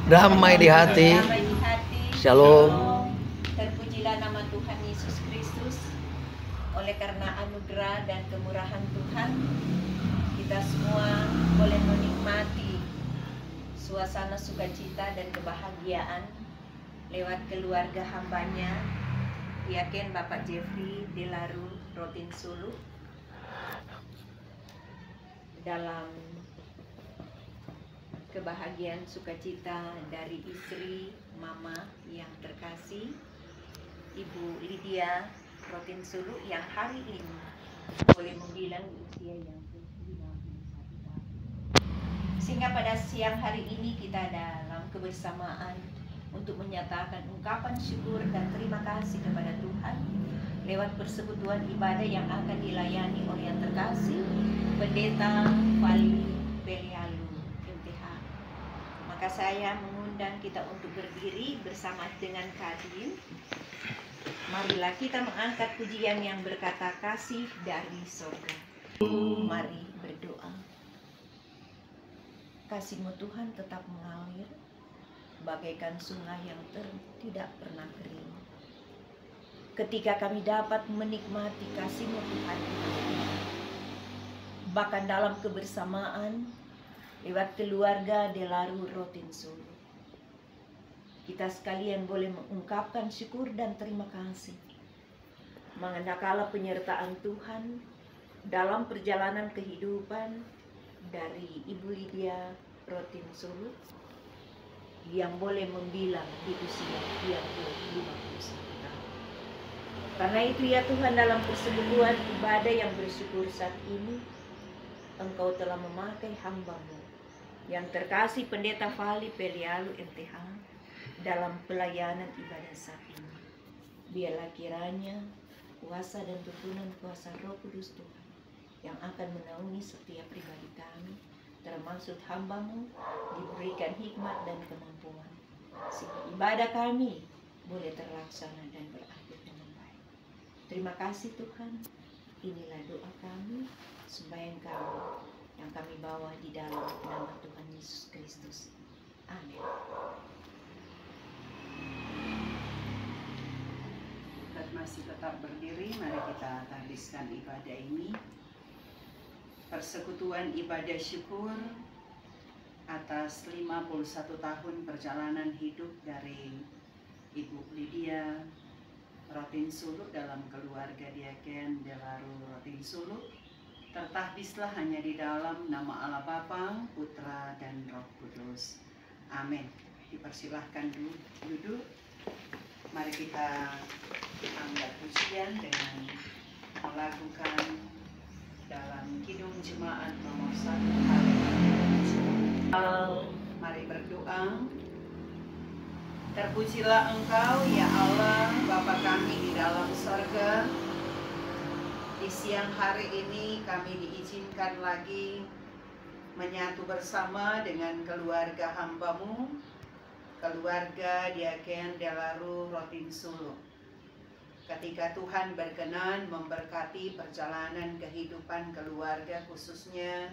damai di hati. Shalom. Terpujilah nama Tuhan Yesus Kristus. Oleh karena anugerah dan kemurahan Tuhan, kita semua boleh menikmati suasana sukacita dan kebahagiaan lewat keluarga hambanya, Yaken Bapak Jeffrey Delaru Rotin Sulu, dalam kebahagiaan sukacita dari istri mama yang terkasih, Ibu Lydia Rotin Sulu, yang hari ini boleh membilang usia yang ke-91 tahun. Sehingga pada siang hari ini kita dalam kebersamaan untuk menyatakan ungkapan syukur dan terima kasih kepada Tuhan lewat persekutuan ibadah yang akan dilayani oleh yang terkasih Pendeta Fali Pelialu MTH. Maka saya mengundang kita untuk berdiri bersama dengan Kadin. Marilah kita mengangkat pujian yang berkata kasih dari surga. Mari berdoa. Kasih-Mu Tuhan tetap mengalir bagaikan sungai yang tidak pernah kering. Ketika kami dapat menikmati kasih-Mu Tuhan, bahkan dalam kebersamaan lewat keluarga Delaru Rotin Sulu, kita sekalian boleh mengungkapkan syukur dan terima kasih manakala penyertaan Tuhan dalam perjalanan kehidupan dari Ibu Lydia Rotin Sulu yang boleh membilang di usia yang ke-51 tahun. Karena itu ya Tuhan, dalam persekutuan ibadah yang bersyukur saat ini, Engkau telah memakai hamba-Mu yang terkasih Pendeta Fali Pelialu MTH dalam pelayanan ibadah saat ini. Biarlah kiranya kuasa dan tuntunan kuasa Roh Kudus Tuhan yang akan menaungi setiap pribadi kami, termasuk hamba-Mu, diberikan hikmat dan kemampuan, sehingga ibadah kami boleh terlaksana dan berakhir dengan baik. Terima kasih Tuhan. Inilah doa kami, sembahyang kami yang kami bawa di dalam nama Tuhan Yesus Kristus. Amin. Kita masih tetap berdiri, mari kita habiskan ibadah ini. Persekutuan ibadah syukur atas 51 tahun perjalanan hidup dari Ibu Lydia Rotin Sulu dalam keluarga Yaken Delaru Rotin Sulu tertahbislah hanya di dalam nama Allah Bapa, Putra, dan Roh Kudus. Amin. Dipersilahkan duduk. Mari kita angkat pujian dengan melakukan dalam Kidung Jemaat nomor 1. Mari berdoa. Terpujilah Engkau ya Allah, Bapa kami di dalam sorga. Di siang hari ini kami diizinkan lagi menyatu bersama dengan keluarga hamba-Mu, keluarga Yaken Delaru Rotin Sulu. Ketika Tuhan berkenan memberkati perjalanan kehidupan keluarga, khususnya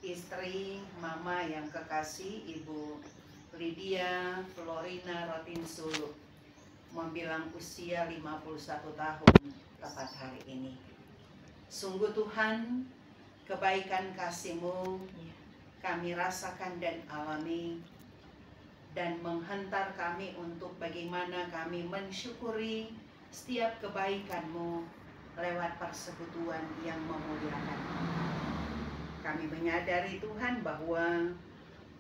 istri mama yang kekasih Ibu Lydia Florina Rotin Sulu, membilang usia 51 tahun tepat hari ini. Sungguh Tuhan, kebaikan kasih-Mu kami rasakan dan alami, dan menghantar kami untuk bagaimana kami mensyukuri setiap kebaikan-Mu lewat persekutuan yang memuliakan. Kami menyadari Tuhan bahwa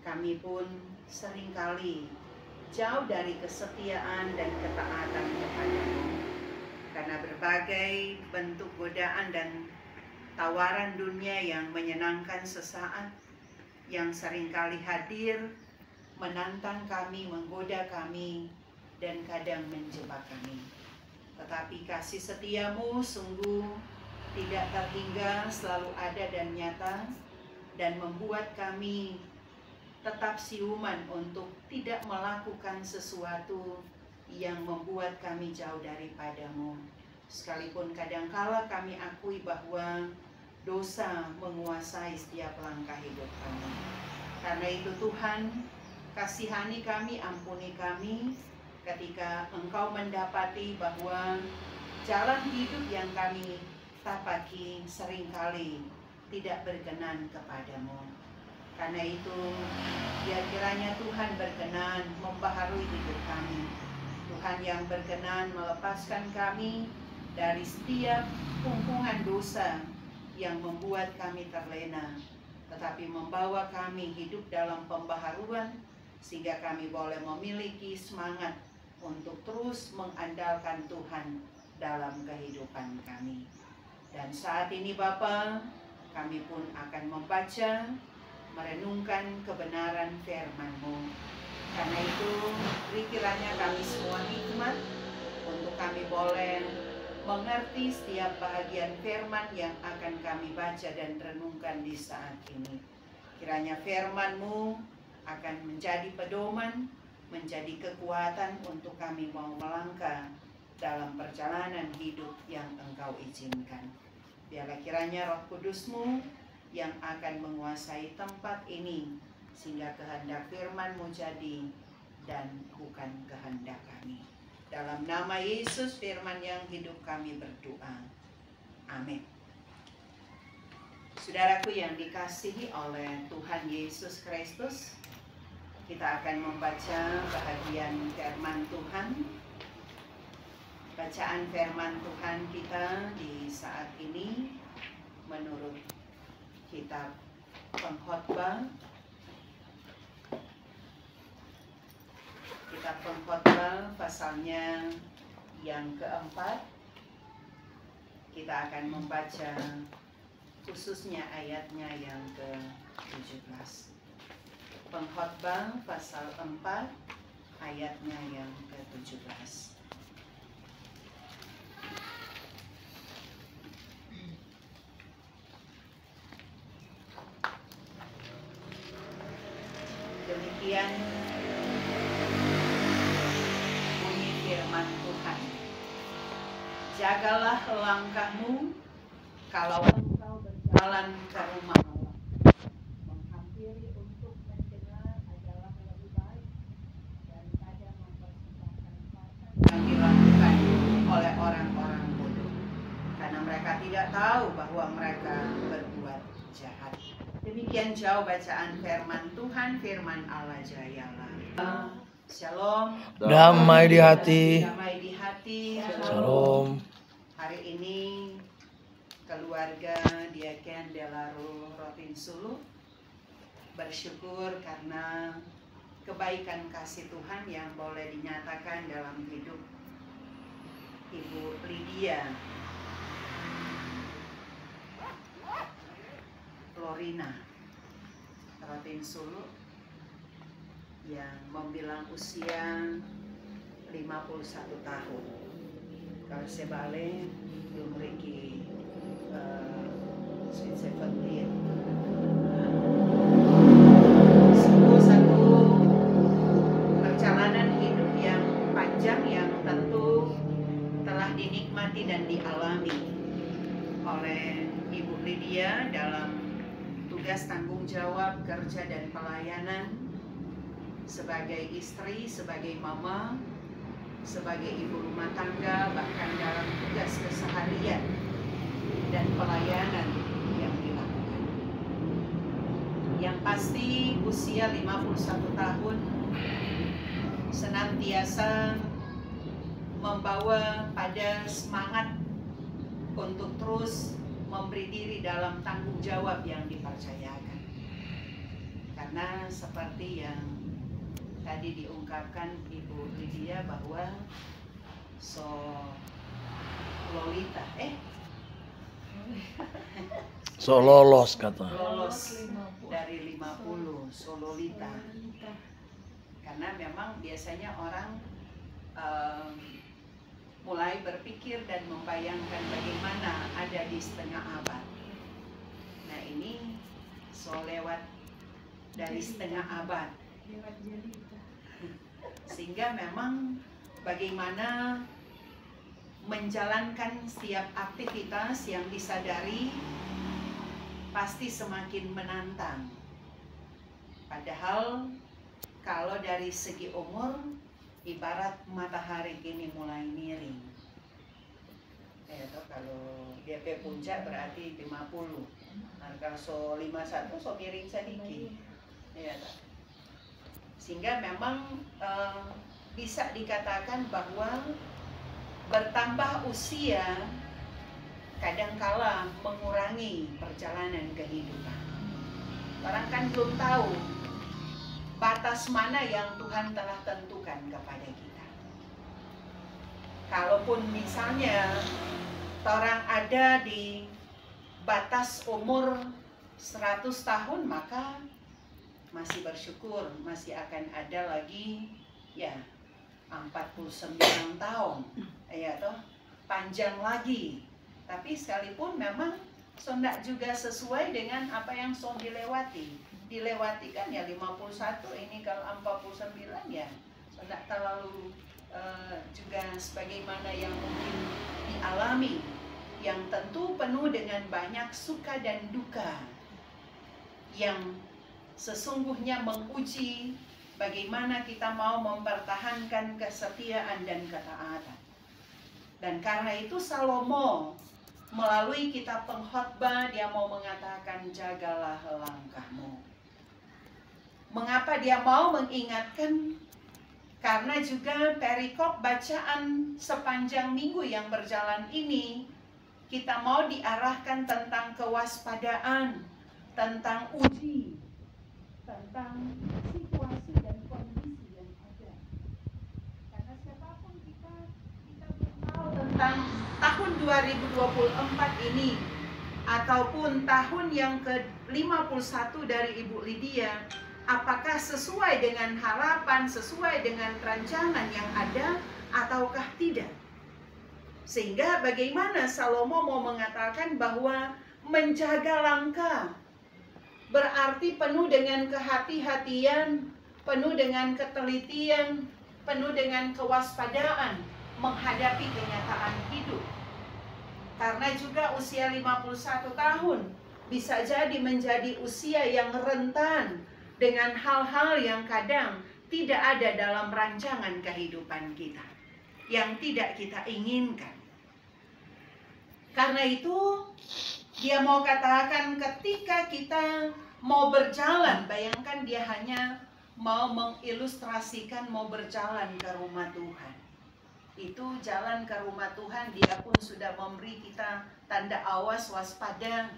kami pun seringkali jauh dari kesetiaan dan ketaatan kepada-Mu, karena berbagai bentuk godaan dan tawaran dunia yang menyenangkan sesaat, yang seringkali hadir, menantang kami, menggoda kami, dan kadang menjebak kami. Tetapi kasih setia-Mu sungguh tidak terhingga, selalu ada dan nyata, dan membuat kami tetap siuman untuk tidak melakukan sesuatu yang membuat kami jauh daripada-Mu. Sekalipun kadangkala kami akui bahwa dosa menguasai setiap langkah hidup kami. Karena itu Tuhan, kasihani kami, ampuni kami ketika Engkau mendapati bahwa jalan hidup yang kami tapaki seringkali tidak berkenan kepadamu. Karena itu, biar kiranya Tuhan berkenan membaharui hidup kami. Tuhan yang berkenan melepaskan kami dari setiap kungkungan dosa yang membuat kami terlena, tetapi membawa kami hidup dalam pembaharuan sehingga kami boleh memiliki semangat untuk terus mengandalkan Tuhan dalam kehidupan kami. Dan saat ini Bapa, kami pun akan membaca, merenungkan kebenaran firman-Mu. Karena itu, beri kiranya kami semua hikmat untuk kami boleh mengerti setiap bahagian firman yang akan kami baca dan renungkan di saat ini. Kiranya firman-Mu akan menjadi pedoman, menjadi kekuatan untuk kami mau melangkah dalam perjalanan hidup yang Engkau izinkan. Biarlah kiranya Roh Kudus-Mu yang akan menguasai tempat ini, sehingga kehendak firman-Mu jadi dan bukan kehendak kami. Dalam nama Yesus firman yang hidup kami berdoa. Amin. Saudaraku yang dikasihi oleh Tuhan Yesus Kristus, kita akan membaca bahagian firman Tuhan. Bacaan firman Tuhan kita di saat ini menurut kitab Pengkhotbah. Kitab Pengkhotbah pasalnya yang keempat. Kita akan membaca khususnya ayatnya yang ke-17. Pengkhotbah pasal 4 ayatnya yang ke-17. Demikian bunyi firman Tuhan. Jagalah langkahmu kalau engkau berjalan ke rumah Allah. Menghampiri untuk mendengar adalah lebih baik daripada mempersembahkan harta yang dilakukan oleh orang-orang bodoh, karena mereka tidak tahu bahwa mereka berbuat jahat. Demikian jauh bacaan firman Tuhan, firman Allah jayalah. Shalom. Damai di hati. Damai di hati. Shalom. Hari ini keluarga Diaken Delaru Rotinsulu bersyukur karena kebaikan kasih Tuhan yang boleh dinyatakan dalam hidup Ibu Lydia Florina Rotinsulu yang membilang usia 51 tahun. Kalau saya balik belum Ricky sweet 17. Satu perjalanan hidup yang panjang yang tentu telah dinikmati dan dialami oleh Ibu Lydia dalam tugas tanggung jawab kerja dan pelayanan sebagai istri, sebagai mama, sebagai ibu rumah tangga, bahkan dalam tugas keseharian dan pelayanan yang dilakukan. Yang pasti usia 51 tahun senantiasa membawa pada semangat untuk terus memberi diri dalam tanggung jawab yang dipercayakan. Karena seperti yang tadi diungkapkan Ibu Lydia bahwa Lolos kata. Lolos dari 50 Sololita. Karena memang biasanya orang mulai berpikir dan membayangkan bagaimana ada di setengah abad. Nah ini lewat dari setengah abad. Sehingga memang bagaimana menjalankan setiap aktivitas yang disadari pasti semakin menantang. Padahal Kalau dari segi umur, ibarat matahari kini mulai miring. Kalau dia pe puncak berarti 50. Nah, kalau so 51 so miring sedikit. Ya, sehingga memang bisa dikatakan bahwa bertambah usia kadangkala mengurangi perjalanan kehidupan. Orang kan belum tahu batas mana yang Tuhan telah tentukan kepada kita. Kalaupun misalnya orang ada di batas umur 100 tahun, maka masih bersyukur, masih akan ada lagi ya 49 tahun, ya toh, panjang lagi. Tapi sekalipun memang sondak juga sesuai dengan apa yang son dilewati kan ya 51, ini kalau 49 ya sondak terlalu juga sebagaimana yang mungkin dialami, yang tentu penuh dengan banyak suka dan duka yang sesungguhnya menguji bagaimana kita mau mempertahankan kesetiaan dan ketaatan. Dan karena itu Salomo melalui kitab pengkhotbah dia mau mengatakan jagalah langkahmu. Mengapa dia mau mengingatkan? Karena juga perikop bacaan sepanjang minggu yang berjalan ini kita mau diarahkan tentang kewaspadaan, tentang uji, tentang situasi dan kondisi yang ada. Karena siapapun kita belum tahu tentang tahun 2024 ini ataupun tahun yang ke-51 dari Ibu Lydia, apakah sesuai dengan harapan, sesuai dengan rancangan yang ada ataukah tidak. Sehingga bagaimana Salomo mau mengatakan bahwa menjaga langkah berarti penuh dengan kehati-hatian, penuh dengan ketelitian, penuh dengan kewaspadaan menghadapi kenyataan hidup. Karena juga usia 51 tahun bisa jadi menjadi usia yang rentan dengan hal-hal yang kadang tidak ada dalam rancangan kehidupan kita, yang tidak kita inginkan. Karena itu dia mau katakan ketika kita mau berjalan, bayangkan dia hanya mau mengilustrasikan mau berjalan ke rumah Tuhan. Itu jalan ke rumah Tuhan, dia pun sudah memberi kita tanda awas waspada.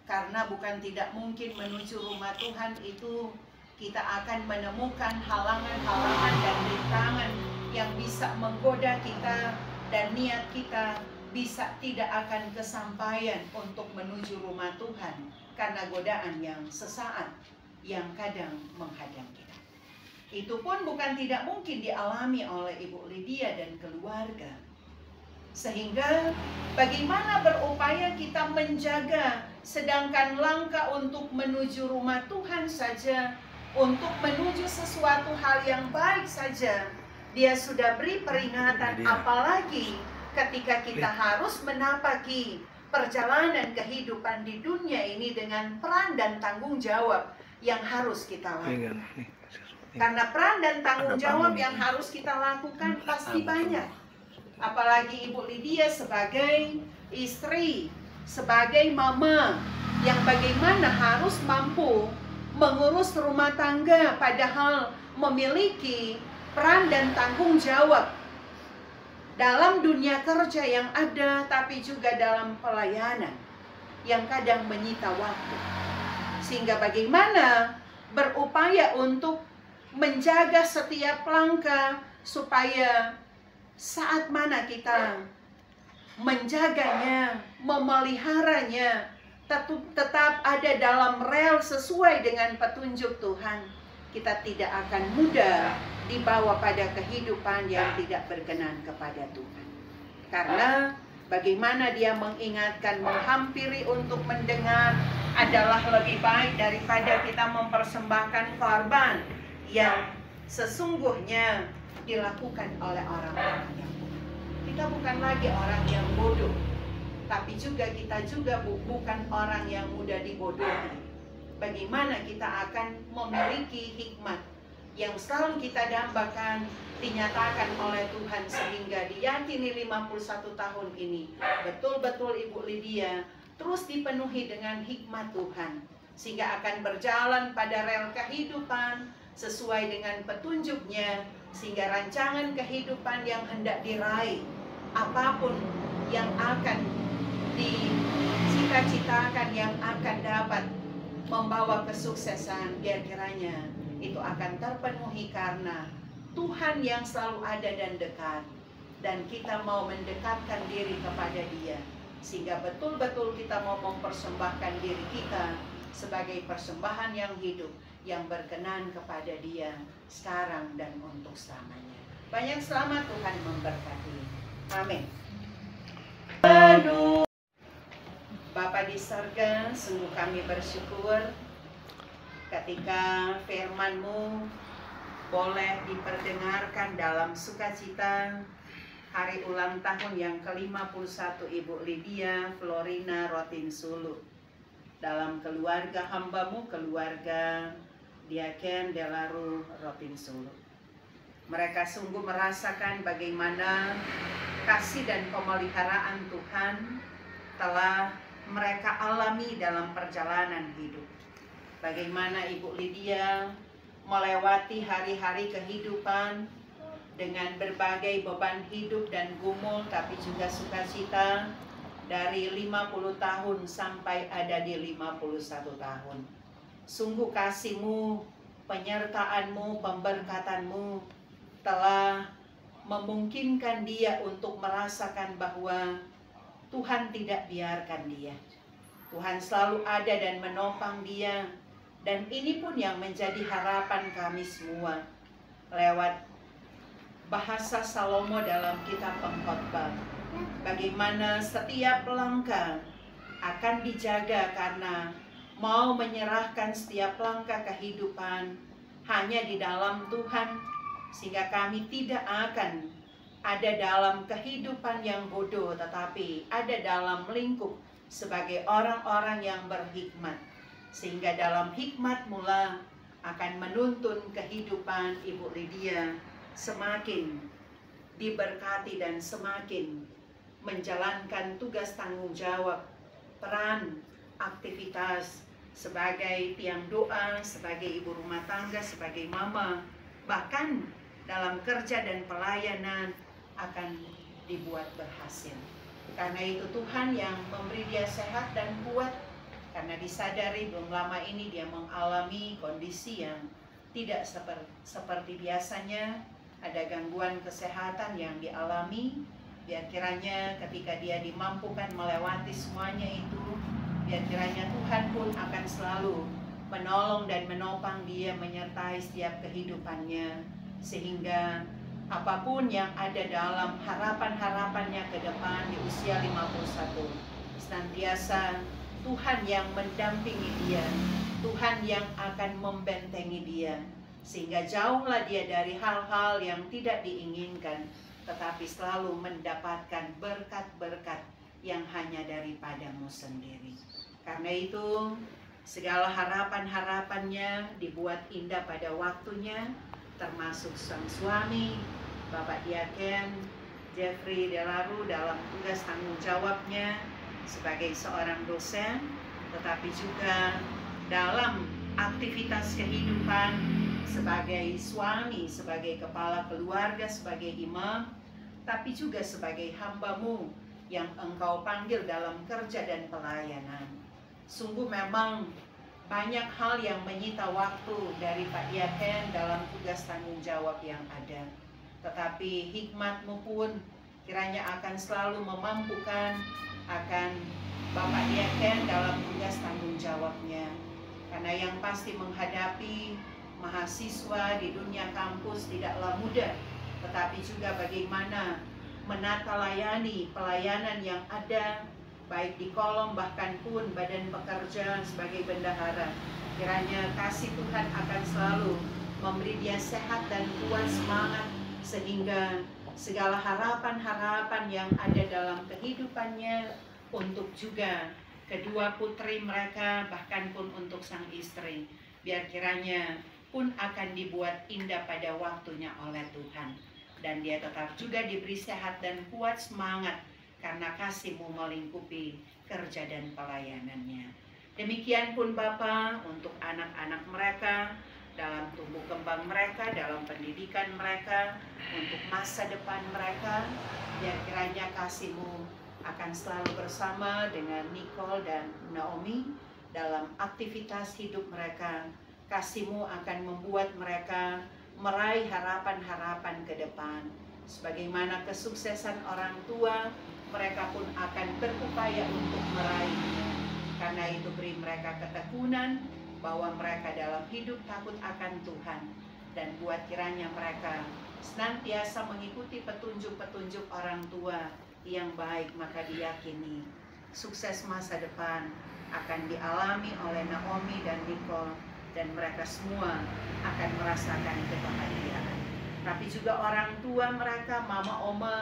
Karena bukan tidak mungkin menuju rumah Tuhan itu kita akan menemukan halangan-halangan dan rintangan yang bisa menggoda kita, dan niat kita bisa tidak akan kesampaian untuk menuju rumah Tuhan karena godaan yang sesaat yang kadang menghadang kita. Itu pun bukan tidak mungkin dialami oleh Ibu Lydia dan keluarga. Sehingga bagaimana berupaya kita menjaga, sedangkan langkah untuk menuju rumah Tuhan saja, untuk menuju sesuatu hal yang baik saja, dia sudah beri peringatan, apalagi ketika kita harus menapaki perjalanan kehidupan di dunia ini dengan peran dan tanggung jawab yang harus kita lakukan. Karena peran dan tanggung jawab yang harus kita lakukan pasti banyak. Apalagi Ibu Lydia sebagai istri, sebagai mama yang bagaimana harus mampu mengurus rumah tangga, padahal memiliki peran dan tanggung jawab dalam dunia kerja yang ada, tapi juga dalam pelayanan yang kadang menyita waktu. Sehingga bagaimana berupaya untuk menjaga setiap langkah supaya saat mana kita menjaganya, memeliharanya, tetap ada dalam rel sesuai dengan petunjuk Tuhan, kita tidak akan mudah dibawa pada kehidupan yang tidak berkenan kepada Tuhan. Karena bagaimana dia mengingatkan, menghampiri untuk mendengar adalah lebih baik daripada kita mempersembahkan korban yang sesungguhnya dilakukan oleh orang-orang yang bodoh. Kita bukan lagi orang yang bodoh, tapi juga kita juga bukan orang yang mudah dibodohi. Bagaimana kita akan memiliki hikmat, yang selalu kita dambakan dinyatakan oleh Tuhan, sehingga diyakini 51 tahun ini betul-betul Ibu Lydia terus dipenuhi dengan hikmat Tuhan, sehingga akan berjalan pada rel kehidupan sesuai dengan petunjuknya, sehingga rancangan kehidupan yang hendak diraih, apapun yang akan dicita-citakan, yang akan dapat membawa kesuksesan, biar kiranya itu akan terpenuhi karena Tuhan yang selalu ada dan dekat, dan kita mau mendekatkan diri kepada Dia, sehingga betul-betul kita mau mempersembahkan diri kita sebagai persembahan yang hidup, yang berkenan kepada Dia sekarang dan untuk selamanya. Banyak selamat, Tuhan memberkati. Amin. Bapa di sorga, sungguh kami bersyukur ketika firman-Mu boleh diperdengarkan dalam sukacita hari ulang tahun yang ke-51 Ibu Lydia Florina Rotinsulu, dalam keluarga hamba-Mu, keluarga Diaken Delaru Rotinsulu. Mereka sungguh merasakan bagaimana kasih dan pemeliharaan Tuhan telah mereka alami dalam perjalanan hidup. Bagaimana Ibu Lydia melewati hari-hari kehidupan dengan berbagai beban hidup dan gumul, tapi juga sukacita dari 50 tahun sampai ada di 51 tahun. Sungguh kasih-Mu, penyertaan-Mu, pemberkatan-Mu telah memungkinkan dia untuk merasakan bahwa Tuhan tidak biarkan dia. Tuhan selalu ada dan menopang dia. Dan ini pun yang menjadi harapan kami semua lewat bahasa Salomo dalam kitab Pengkhotbah. Bagaimana setiap langkah akan dijaga karena mau menyerahkan setiap langkah kehidupan hanya di dalam Tuhan, sehingga kami tidak akan ada dalam kehidupan yang bodoh, tetapi ada dalam lingkup sebagai orang-orang yang berhikmat, sehingga dalam hikmat mula akan menuntun kehidupan Ibu Lydia semakin diberkati dan semakin menjalankan tugas tanggung jawab, peran, aktivitas sebagai tiang doa, sebagai ibu rumah tangga, sebagai mama, bahkan dalam kerja dan pelayanan akan dibuat berhasil. Karena itu Tuhan yang memberi dia sehat dan kuat, karena disadari belum lama ini dia mengalami kondisi yang tidak seperti biasanya, ada gangguan kesehatan yang dialami. Biar kiranya ketika dia dimampukan melewati semuanya itu, biar kiranya Tuhan pun akan selalu menolong dan menopang dia, menyertai setiap kehidupannya, sehingga apapun yang ada dalam harapan-harapannya ke depan di usia 51, senantiasa Tuhan yang mendampingi dia, Tuhan yang akan membentengi dia, sehingga jauhlah dia dari hal-hal yang tidak diinginkan, tetapi selalu mendapatkan berkat-berkat yang hanya daripada-Mu sendiri. Karena itu segala harapan-harapannya dibuat indah pada waktunya, termasuk sang suami Bapak Diaken Jeffrey Delaru dalam tugas tanggung jawabnya sebagai seorang dosen, tetapi juga dalam aktivitas kehidupan sebagai suami, sebagai kepala keluarga, sebagai imam, tapi juga sebagai hamba-Mu yang Engkau panggil dalam kerja dan pelayanan. Sungguh memang banyak hal yang menyita waktu dari Pak Diaken dalam tugas tanggung jawab yang ada. Tetapi hikmat-Mu pun kiranya akan selalu memampukan akan Bapak Diaken dalam tugas tanggung jawabnya. Karena yang pasti menghadapi mahasiswa di dunia kampus tidaklah mudah, tetapi juga bagaimana menata layani pelayanan yang ada, baik di kolom bahkan pun badan pekerja sebagai bendahara. Kiranya kasih Tuhan akan selalu memberi dia sehat dan kuat semangat, sehingga segala harapan-harapan yang ada dalam kehidupannya untuk juga kedua putri mereka, bahkan pun untuk sang istri, biar kiranya pun akan dibuat indah pada waktunya oleh Tuhan. Dan dia tetap juga diberi sehat dan kuat semangat karena kasih-Mu melingkupi kerja dan pelayanannya. Demikian pun Bapa untuk anak-anak mereka, dalam tumbuh kembang mereka, dalam pendidikan mereka, untuk masa depan mereka. Biar kiranya kasih-Mu akan selalu bersama dengan Nicole dan Naomi dalam aktivitas hidup mereka. Kasih-Mu akan membuat mereka meraih harapan-harapan ke depan. Sebagaimana kesuksesan orang tua, mereka pun akan berupaya untuk meraihnya. Karena itu beri mereka ketekunan bahwa mereka dalam hidup takut akan Tuhan. Dan buat kiranya mereka senantiasa mengikuti petunjuk-petunjuk orang tua yang baik, maka diyakini sukses masa depan akan dialami oleh Naomi dan Nicole, dan mereka semua akan merasakan kebahagiaan. Tapi juga orang tua mereka, mama, oma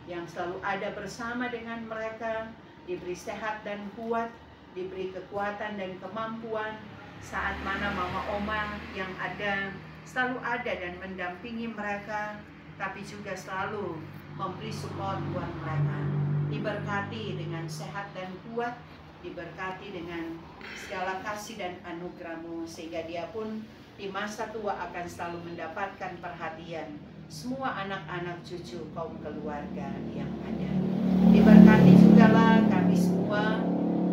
yang selalu ada bersama dengan mereka, diberi sehat dan kuat, diberi kekuatan dan kemampuan saat mana mama, oma yang ada selalu ada dan mendampingi mereka, tapi juga selalu memberi support buat mereka. Diberkati dengan sehat dan kuat, diberkati dengan segala kasih dan anugerah-Mu, sehingga dia pun di masa tua akan selalu mendapatkan perhatian semua anak-anak cucu kaum keluarga yang ada. Diberkati jugalah kami semua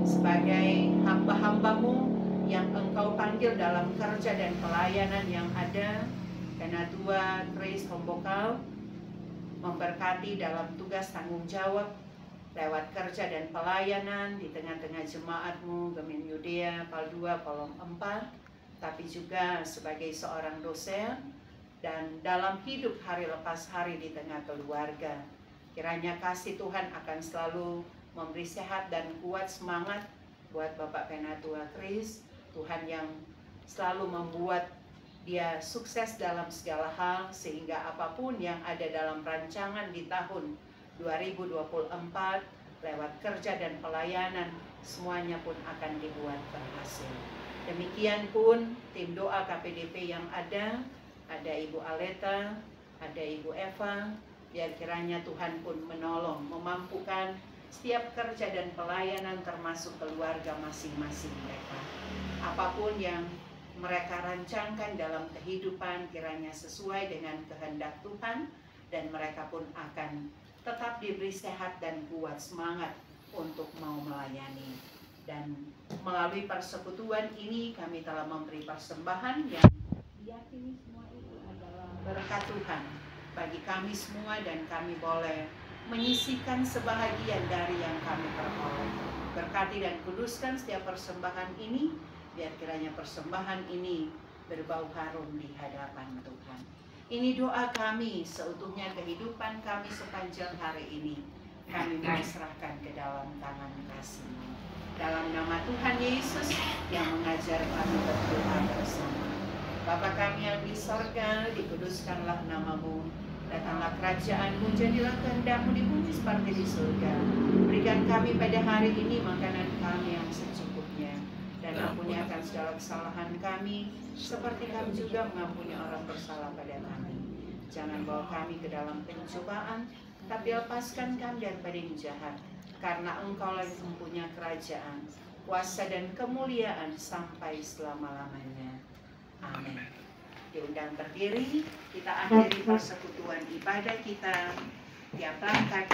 sebagai hamba-hamba-Mu yang Engkau panggil dalam kerja dan pelayanan yang ada. Penatua Grace Hombokal memberkati dalam tugas tanggung jawab lewat kerja dan pelayanan di tengah-tengah jemaat-Mu, Gemin Yudea, Pal 2, Kolom 4, tapi juga sebagai seorang dosen dan dalam hidup hari lepas hari di tengah keluarga. Kiranya kasih Tuhan akan selalu memberi sehat dan kuat semangat buat Bapak Penatua Kris, Tuhan yang selalu membuat dia sukses dalam segala hal, sehingga apapun yang ada dalam rancangan di tahun 2024 lewat kerja dan pelayanan, semuanya pun akan dibuat berhasil. Demikian pun tim doa KPDP yang ada Ibu Aleta, ada Ibu Eva, biar kiranya Tuhan pun menolong, memampukan setiap kerja dan pelayanan termasuk keluarga masing-masing mereka. Apapun yang mereka rancangkan dalam kehidupan kiranya sesuai dengan kehendak Tuhan, dan mereka pun akan tetap diberi sehat dan kuat semangat untuk mau melayani. Dan melalui persekutuan ini kami telah memberi persembahan yang diyakini semua itu adalah berkat Tuhan bagi kami semua, dan kami boleh menyisihkan sebahagian dari yang kami peroleh. Berkati dan kuduskan setiap persembahan ini, biar kiranya persembahan ini berbau harum di hadapan Tuhan. Ini doa kami seutuhnya, kehidupan kami sepanjang hari ini kami serahkan ke dalam tangan kasih-Mu. Dalam nama Tuhan Yesus yang mengajar kami berdoa bersama. Bapa kami yang di sorga, dikuduskanlah nama-Mu. Datanglah kerajaan-Mu, jadilah kehendak-Mu di bumi seperti di surga. Berikan kami pada hari ini makanan kami yang secukupnya, dan ampuni akan segala kesalahan kami, seperti kami juga mengampuni orang bersalah pada kami. Jangan bawa kami ke dalam pencobaan, tapi lepaskan kami daripada yang jahat. Karena Engkau lah yang mempunyai kerajaan, kuasa dan kemuliaan sampai selama-lamanya. Amin. Diundang berdiri, kita akhiri persekutuan ibadah kita. Tiap langkah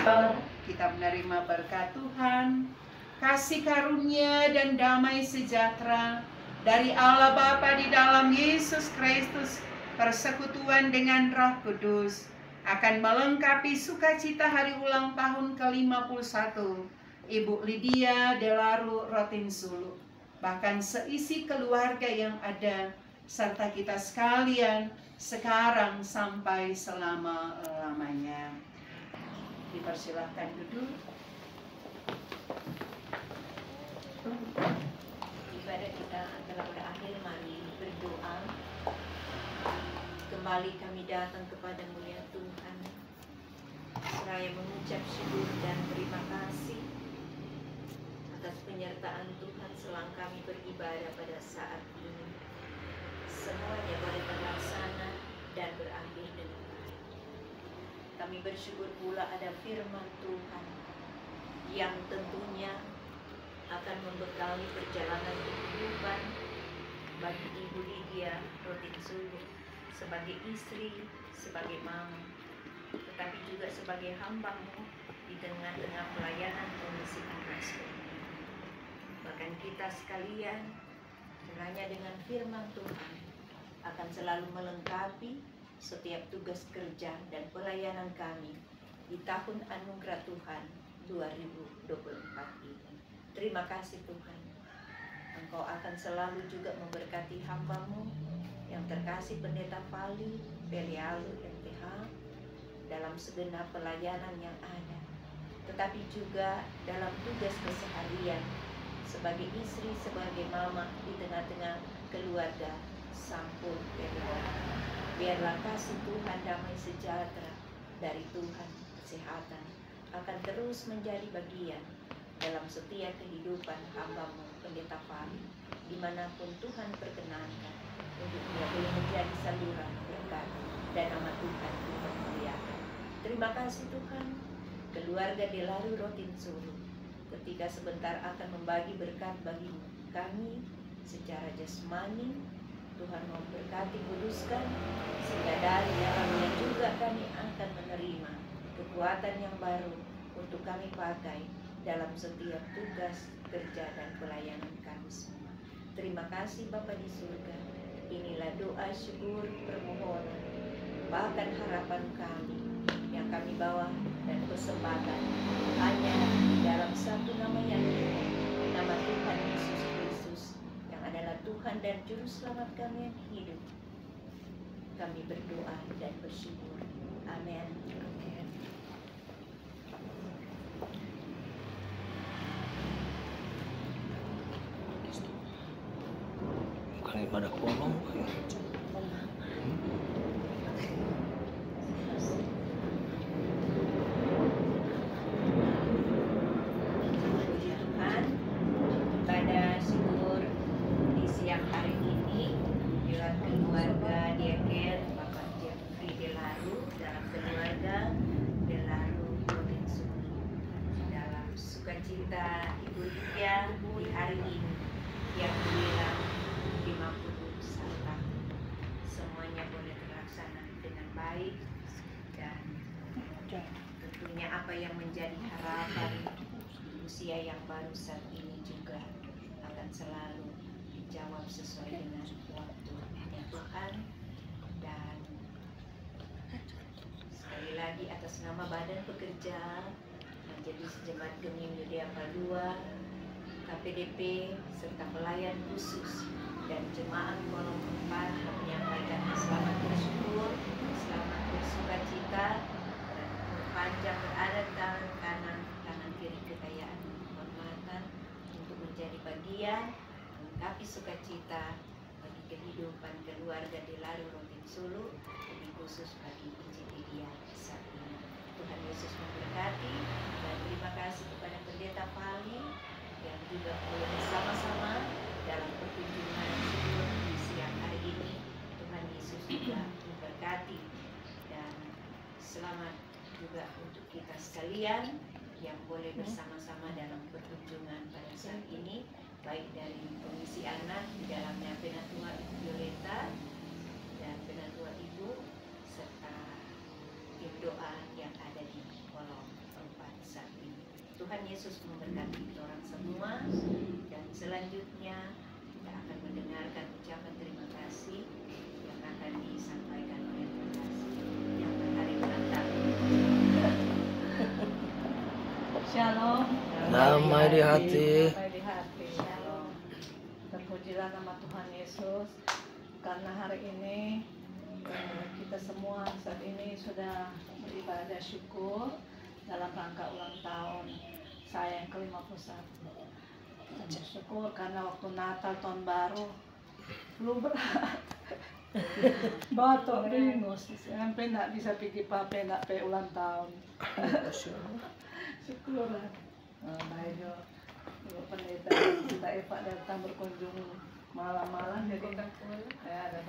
kita menerima berkat Tuhan, kasih karunia dan damai sejahtera dari Allah Bapa di dalam Yesus Kristus, persekutuan dengan Roh Kudus akan melengkapi sukacita hari ulang tahun ke-51 Ibu Lydia Delaru Rotinsulu, bahkan seisi keluarga yang ada, serta kita sekalian sekarang sampai selama-lamanya. Dipersilahkan duduk. Ibadah kita telah berakhir, mari berdoa. Kembali kami datang kepada-Mu ya Tuhan, seraya mengucap syukur dan terima kasih atas penyertaan Tuhan selama kami beribadah pada saat ini. semuanya boleh terlaksana dan berakhir dengan baik. Kami bersyukur pula ada firman Tuhan yang tentunya akan membekali perjalanan kehidupan bagi Ibu Lydia Rotinsulu sebagai istri, sebagai mama, tetapi juga sebagai hamba-Mu di tengah-tengah pelayanan Komisi Anak Sekolah. Bahkan kita sekalian, kiranya dengan firman Tuhan akan selalu melengkapi setiap tugas kerja dan pelayanan kami di tahun anugerah Tuhan 2024 ini. Terima kasih Tuhan. Engkau akan selalu juga memberkati hamba-Mu yang terkasih Pendeta Fali Perialu MTH dalam segenap pelayanan yang ada, tetapi juga dalam tugas keseharian sebagai istri, sebagai mama di tengah-tengah keluarga Sampun Perialu. Biarlah kasih Tuhan, damai sejahtera dari Tuhan, kesehatan akan terus menjadi bagian dalam setiap kehidupan hamba-Mu Pendeta Fali, dimanapun Tuhan perkenankan untuk dia boleh menjadi saluran berkat dan nama Tuhan dipermuliakan. Terima kasih Tuhan, keluarga Delaru Rotinsulu ketika sebentar akan membagi berkat bagi kami secara jasmani, Tuhan memberkati, kuduskan, sehingga dari dalamnya juga kami akan menerima kekuatan yang baru untuk kami pakai dalam setiap tugas kerja dan pelayanan kami semua. Terima kasih Bapa di surga. Inilah doa, syukur, permohonan, bahkan harapan kami yang kami bawa dan persembahkan hanya di dalam satu nama yang indah, nama Tuhan Yesus Kristus yang adalah Tuhan dan Juru Selamat kami yang hidup. Kami berdoa dan bersyukur. Amin. Amin. Bukan pada kolong. Puji Tuhan, pada syukur di siang hari ini lewat keluarga Diaken Bapak Jeffrey Delaru dalam keluarga Delaru Rotinsulu dalam sukacita Ibu Lydia di hari ini yang bilang 51 tahun. Semuanya boleh terlaksana dengan baik dan tentunya apa yang menjadi harapan di usia yang baru saat ini juga akan selalu dijawab sesuai dengan waktunya Tuhan. Dan sekali lagi atas nama Badan Pekerja Majelis Jemaat Gemim Yudeapa II, KPDP serta pelayan khusus dan jemaat kolom 4 menyampaikan selamat bersyukur, selamat bersukacita, dan panjang berada di tangan kanan, tangan kiri kekayaan kehormatan untuk menjadi bagian melengkapi sukacita bagi kehidupan keluarga Delaru Rotinsulu, lebih khusus bagi Injil Lydia saat ini. Tuhan Yesus memberkati dan terima kasih kepada Pendeta Fali yang juga boleh bersama-sama dalam perkunjungan syukur di siang hari ini. Tuhan Yesus juga memberkati dan selamat juga untuk kita sekalian yang boleh bersama-sama dalam perkunjungan pada saat ini, baik dari Komisi Anak di dalamnya Penatua Ibu Violeta dan Penatua Ibu serta tim doa yang ada di kolom 4 saat ini. Tuhan Yesus memberkati kita orang semua, dan selanjutnya kita akan mendengarkan ucapan terima kasih yang akan disampaikan oleh pengasih yang berhari ulang tahun. Shalom. Damai di hati. Damai di hati. Shalom. Terpujilah nama Tuhan Yesus karena hari ini kita semua saat ini sudah beribadah syukur dalam rangka ulang tahun saya yang ke-51. Bersyukur karena waktu Natal tahun baru flu berat. Batuk bingus, sampai tidak bisa pergi pape, tidak pe ulang tahun. Syukur. Baik, Ibu Pendeta kita Eva datang berkunjung malam-malam jadi ya ada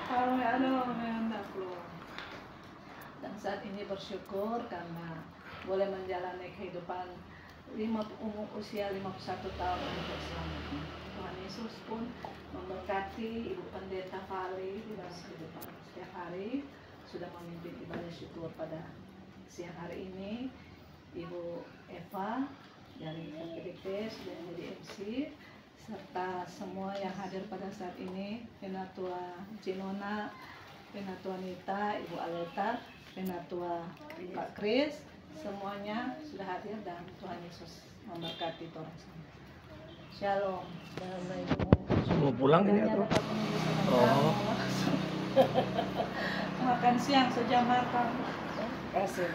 kalau ada keluar. Dan saat ini bersyukur karena boleh menjalani kehidupan usia 51 tahun untuk selamanya. Tuhan Yesus pun memberkati Ibu Pendeta Fali di dalam kehidupan setiap hari, sudah memimpin ibadah syukur pada siang hari ini. Ibu Eva dari PDT sudah menjadi MC, serta semua yang hadir pada saat ini, Penatua Jinona, Penatua Nita, Ibu Aleta, Penatua Pak Kris, semuanya sudah hadir dan Tuhan Yesus memberkati orang semua. Shalom. Semua pulang ini atau? Oh. Makan siang sejam makan. Kasih.